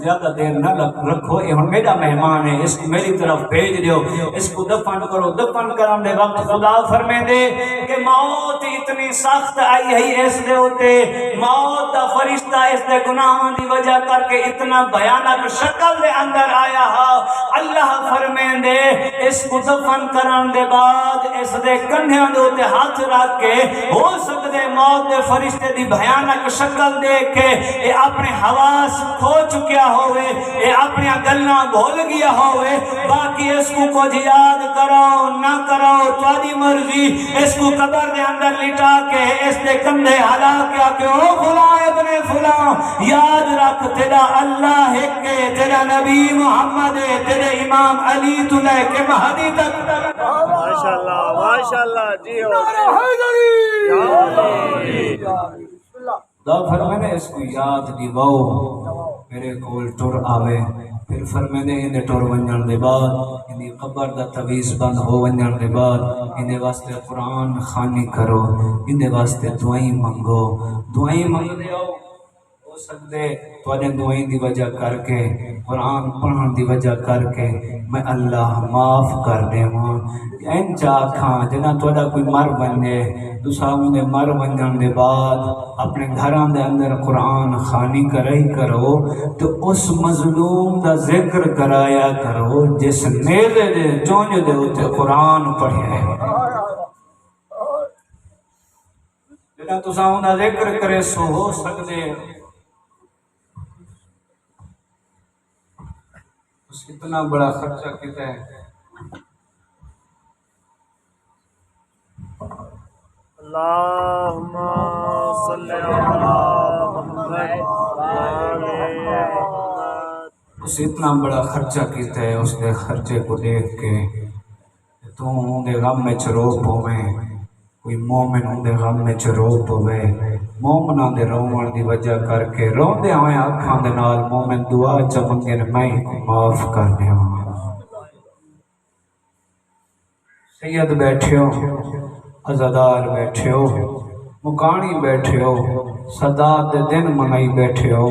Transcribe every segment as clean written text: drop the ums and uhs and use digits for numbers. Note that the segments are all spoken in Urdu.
زیادہ دیر نہ رکھو، یہ میرا مہمان ہے، اس کو میری طرف بھیج دیو، اس کو دفن کرو۔ دفن کرنے دے وقت خدا فرمے دے کہ موت اتنی سخت آئی ہے اس دے ہوتے، موت دا فرشتہ اس دے گناہوں دی وجہ کر کے اتنا بھیانک شکل دے اندر آیا ہا۔ اللہ فرمے دے اس کو دفن کرنے دے بعد اس دے کندھیاں دے ہوتے ہاتھ رکھ کے، ہو سکتے موت دے فرشتے دی بھیانک شکل دیکھ کے اے اپنے حواس کھو چکیا ہوئے، اے اپنی گلنا بھول گیا ہوئے، باقی اس کو کچھ یاد کرو نہ کرو تھوڑی مرضی، اس کو قبر دے اندر لٹا کے اس دے کندھے ہلا کیا کہ او فلاں ابن فلاں یاد رکھ تیرا اللہ ہے کہ تیرا نبی محمد ہے، تیرے امام علی تو لے کے مہدی تک۔ ماشاءاللہ جی ہو دا فرمانے اس کو یاد دیواؤ میرے کول ٹر آوے، پھر فرمانے اندے ٹر ونجن دے بعد اندی قبر دا تویز بند ہو ونجن دے بعد اندے واسطے قرآن خانی کرو، اندے واسطے دعائیں منگو، دعائیں منگ دے ہو سکتے تواڈے دعائیں دی وجہ کر کے، قرآن پڑھن دی وجہ کر کے میں اللہ معاف کر دے ہوں۔ این چاکھاں جنا تواڈا کوئی مر بنے تساں دے مر ونجن دے بعد اپنے گھراں دے اندر قرآن خانی کرائی کرو تو اس مظلوم دا ذکر کرایا کرو جس نیلے دے چونج دے ہوتے قرآن پڑھے ہے، جنا تساں دا ذکر کرے سو ہو سکتے اتنا بڑا خرچہ کیتا ہے۔ اللہم صلی علی محمد اس اتنا بڑا خرچہ کیتا ہے، اس دے خرچے کو دیکھ کے تو اندے غم میں چرو پوے، کوئی مومن اندے غم میں چرو پوے، مومنہ دے رومن دی وجہ کر کے رون دے ہوئے آنکھاں دے نال مومن دعا چمنگے میں کو معاف کرنے ہوں۔ سید بیٹھے ہو، عزادار بیٹھے ہو، مکانی بیٹھے ہو، صدات دے دن منائی بیٹھے ہو،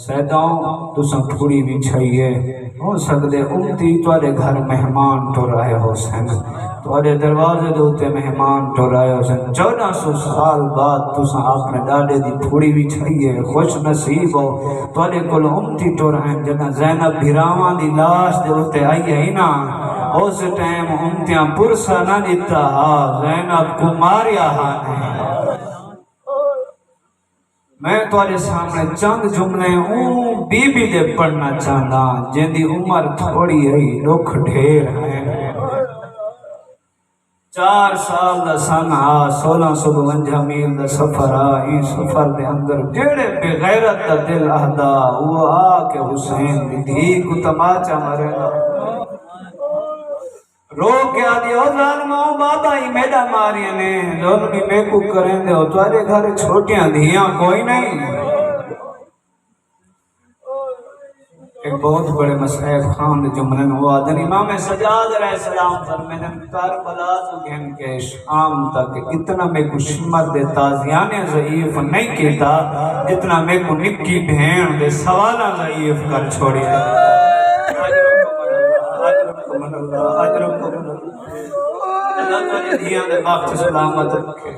سیداؤں تساں تھوڑی بھی چھائیے ہو سکتے امتی توارے گھر مہمان تو رہے ہو سن، توارے دروازے دوتے مہمان تو رہے ہو سن، 1400 سال بعد تساں اپنے ڈاڈے دی تھوڑی بھی چھائیے، خوش نصیب ہو توارے کل امتی تو رہے جنہ زینب بھیراوان دی لاش دے ہوتے آئی ہے نا، اس ٹائم امتیاں پرسا نہ دیتا ہاں زینب کو ماریا ہاں نہیں۔ میں تمہارے سامنے چند جملے بی بی دے پڑھنا چاہتا جن دی عمر تھوڑی ہے لکھ ڈھیر ہے، 4 سال دا سن آ 1652 میل دا سفر آئی، سفر دے اندر جیڑے بے غیرت دا دل اہدا وہ آ کے حسین دی دھی کو تماچا مرے گا، رو کے آدھی او ظالموں بابا ہی میڈا ماری نے ظلمی میں کو کریں دے ہو توارے گھر چھوٹیاں دھیاں کوئی نہیں۔ ایک بہت بڑے مسائب خان دے جملن ہوا دن امام سجاد علیہ السلام فرمیدن کربلا تو گھن کے شام تک اتنا میں کو شمت دے تازیانے ضعیف نہیں کیتا جتنا میں کو نکی بہن دے سوالہ ضعیف کر چھوڑی دے۔ اللہ تعالی دھیاں دے باقی سلامت رکھے۔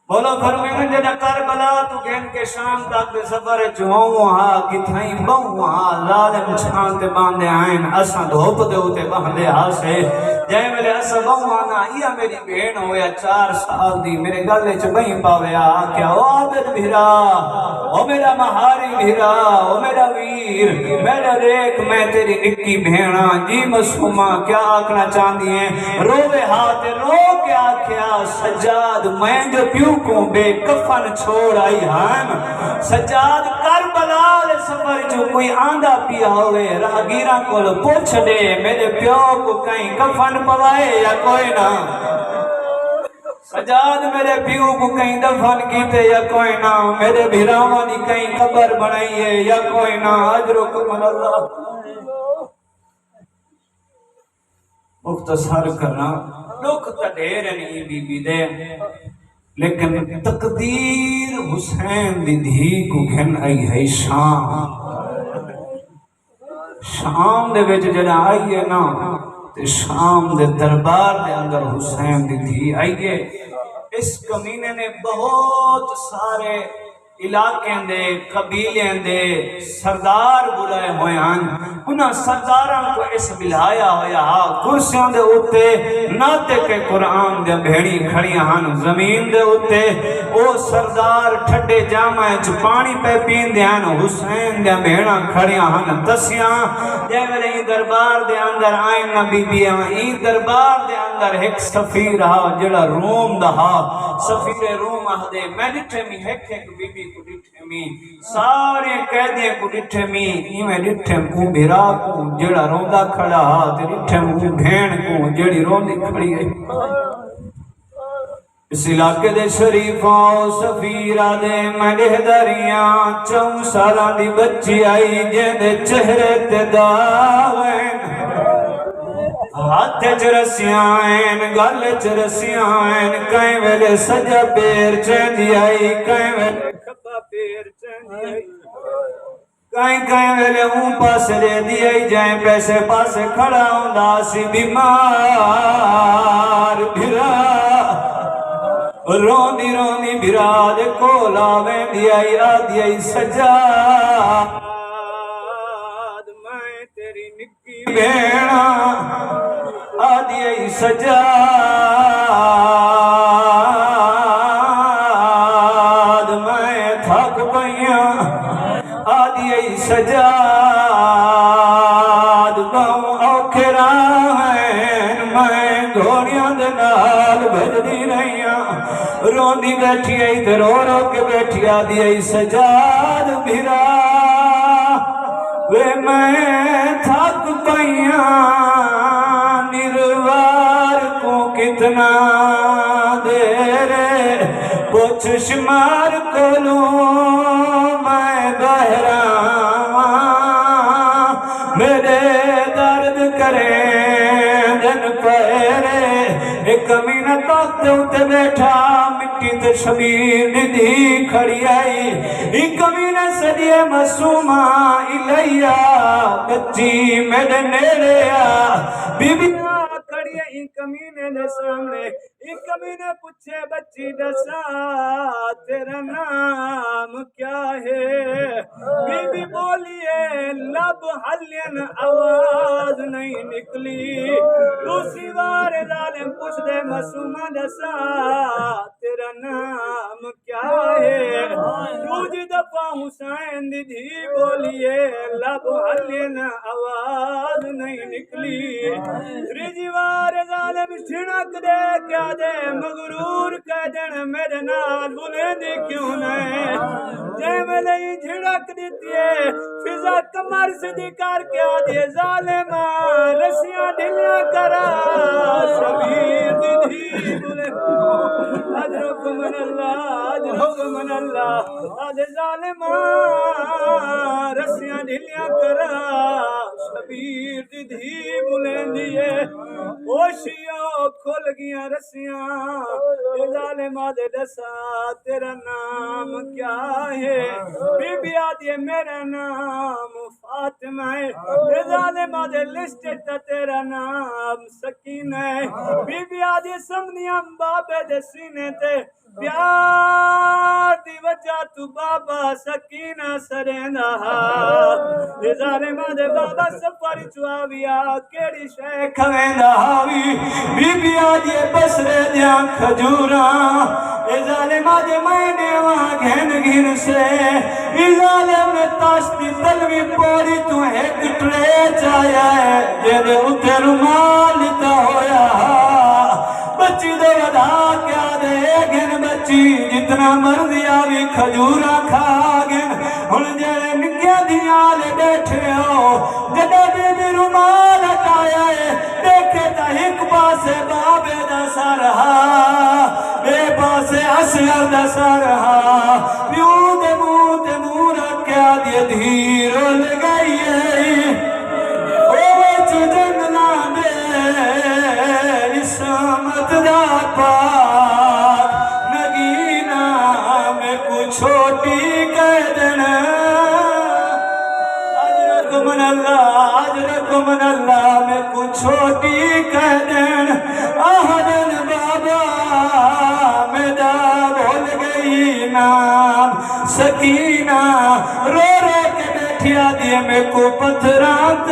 مولا فرمائیں جنہ کربلا تو گھن کے شام تک دے سفر چوہوں وہاں کتھائیں بہوں وہاں ظالم چھانتے باندے آئین اساں دھوپ دے ہوتے باندے آسے جائے میرے اساں بہوں آنا یہ میری بہن ہویا 4 سال دی میرے گلے چھ بہن پاوے آکیا او عابد بھیرا او میرا مہاری بھیرا او میرا ویر میرا دیکھ میں تیری نکی بہنہ جی مسلمہ کیا آکھنا چاندی ہیں روے ہاتھ رو کے آکھیا سجاد میں جو پیو کو بے کفن چھوڑ آئی ہم سجاد کربلا دے سفر جو کوئی آندھا پیا ہوئے راہگیراں کو پوچھ دے میرے پیو کو کہیں کفن پوائے یا کوئی نہ، سجاد میرے پیو کو کہیں دفن کیتے یا کوئی نہ، میرے بھیراوانی کہیں قبر بنائیے یا کوئی نہ، اجرکم اللہ۔ مختصر کرنا لوگ تڈیر نہیں بی بی دے لیکن تقدیر حسین دی دھی کو گھن آئی ہے شام شام دے وچ جڑا آئیے نا تے شام دے دربار دے اندر حسین دی تھی آئیے اس کمینے نے بہت سارے علاقے دے قبیلے دے سردار بلائے ہوئے ہیں انہاں سرداراں کو اس بلایا ہویا کرسیاں دے اتے ناتے کے قرآن دے بھیڑی کھڑیاں ہیں زمین دے اتے او سردار ٹھڈے جامع چ پانی پہ پین دے ہیں حسین دے بھیڑاں کھڑیاں ہیں دسیاں جے ویلے ای دربار دے اندر آئیں نبی بیاں ای دربار دے اندر ایک سفیر ہا جڑا روم دا ہا سفیر روم آہدے میں ڈٹھے میں ایک بی بی کو ڈٹھے میں سارے قیدیے کو ڈٹھے میں میں ڈٹھے کو بھیرا کو جڑا روندا کھڑا ہا تے ڈٹھے کو بھین کو جڑی روندی کھڑی ہے اس علاقے دے شریفاں سفیرہ دے مڈہ دریاں 4 سالاں دی بچی آئی جن دے چہرے تے داغیں ہاتھ چرسیاں ہیں گل چرسیاں ہیں کہیں ویلے سجا پیر چیندی آئی کہیں ویلے کھپا پیر چیندی آئی کہیں ویلے ہوں پاس دے دی آئی جائیں پیسے پاس کھڑا ہوں داسی بیمار بھرا روندی روندی بھرا دے کولا ویندی آئی آدھی آئی سجاد میں تیری نکی بھیڑا آدھی آئی سجاد میں تھک پئیاں آدھی آئی سجاد باؤں اوکھے راہیں میں گھوڑیاں دے نال بھجدی رہیاں روندی بیٹھی آئی تے رو رو کے بیٹھی آدھی آئی سجاد بھرا وے میں تھک پئیاں نروار کو کتنا دیر پوچھ شمار کو لوں میں بہراواں میرے درد کریں دن پہرے ایک کمینہ تخت اتے بیٹھا مٹی تے شبیر ندھی کھڑی آئی ایک کمینہ سجیے مسومہ الیا بچی میرے نیڑے بی بی کھڑی ہے ایک کمینے دے سامنے ایک کمینے پوچھے بچی دسا تیرا نام کیا ہے بی بی بولیے لب حلین آواز نہیں نکلی دوسری بار ظالم پوچھ دے مسومہ دسا تیرا نام کیا ہے دوج دفعہ حسین دی دھی بولیے لب حلین آواز نہیں نکلی تریجی بار ظالم چھڑک دے کیا دے مغرور کہہ دن میرے نال بولے دی کیوں نہیں جے میں لئی جھڑک دیتی ہے فضا کمر صدی کر کے آدھے ظالمہ رسیاں ڈھلیاں کرا شبیر دی بولے اجرک من اللہ آدھے ظالمہ رسیاں ڈھلیاں کرا شبیر دی بولے دیئے اوشیوں کھل گیاں رسیاں اے ظالمہ دے دسا تیرا نام کیا ہے بی بی آدھے میرا نام فاطمہ ہے اے ظالمہ دے لسٹ تا تیرا نام سکینہ ہے بی بی آدھے سمنیاں بابے دے سینے تے پیار دی وجہ تو بابا سکینہ سرینہ اے ظالمہ دے بابا سفر چواویا کیڑی شے کھویندہ ہاوی بی بی آدھے بسرے دیاں کھجوراں اے ظالمہ دے میں نے وہاں گھن گھن سے اے ظالم تاشتی تلوی پوری تو ایک ٹرے چایا ہے جیدے اتے رمال تا ہویا بچی دے ودا کیا دے گھن بچی جتنا مرضی آوی کھجورا کھا گن ہن جڑے نکیا دیال بیٹھے ہو جدہ بی بی رمال ہٹایا ہے دیکھے تا ایک پاسے بابے دا سرہا بے پاسے اسیر دا سرہا پیوں دے منہ رکھیا دے دھیرو لگائی ہے او چجنگلا دے اسمت دا پاک نگینہ میں کچھ چھوٹی کہہ دینا اجرک من اللہ اجرک من اللہ میں کو چھوٹی کہہ دین آہدن بابا میرا بھول گئی نام سکینہ رو رو کے بیٹھیا دیے میں کو پتھرات